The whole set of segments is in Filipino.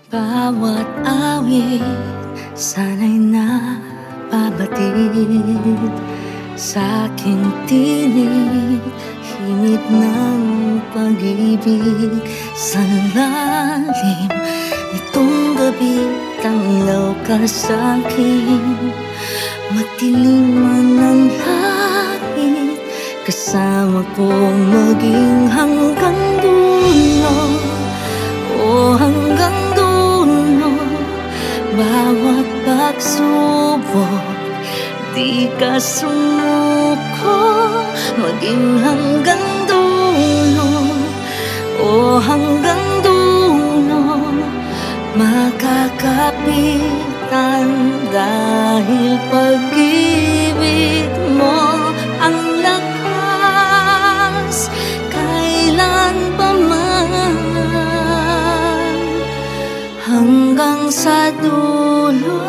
Bawat awit sana'y nababatid sa aking tinig, himig ng pag-ibig. Sa lalim nitong gabi, tanglaw ka sa'kin. Matilim man ang langit, kasama kong maging hanggang dulo. O hanggang dulo, bawat pagsubok, di ka sumuko. Maging hanggang dulo, o hanggang dulo, makakapitan dahil pag-ibig mo ang lakas kailan pa man, hanggang sa dulo.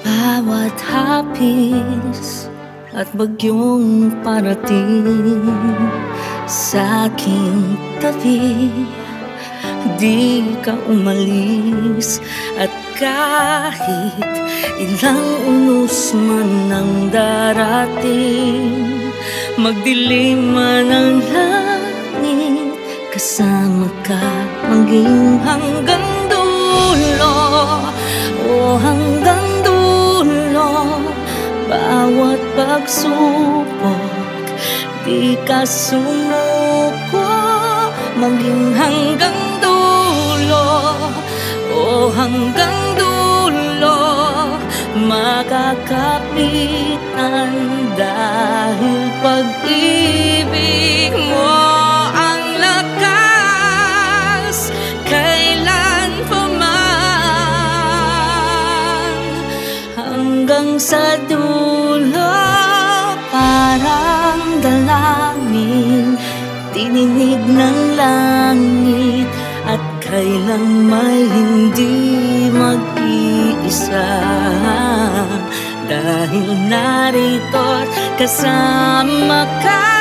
Bawat hapis at bagyong parating sa aking tabi, di ka umalis. At kahit ilang unos man ang darating, magdilim man ang langit, kasama ka maging hanggang dulo. O hanggang dulo, bawat pagsubok, di ka sumuko. Maging hanggang dulo, o hanggang dulo, makakapitan dahil pag-ibig mo ang lakas kailan pa man, hanggang sa dulo. Parang dalangin, tininig ng langit, at kailang may hindi mag-iisa. Dahil narito't kasama ka.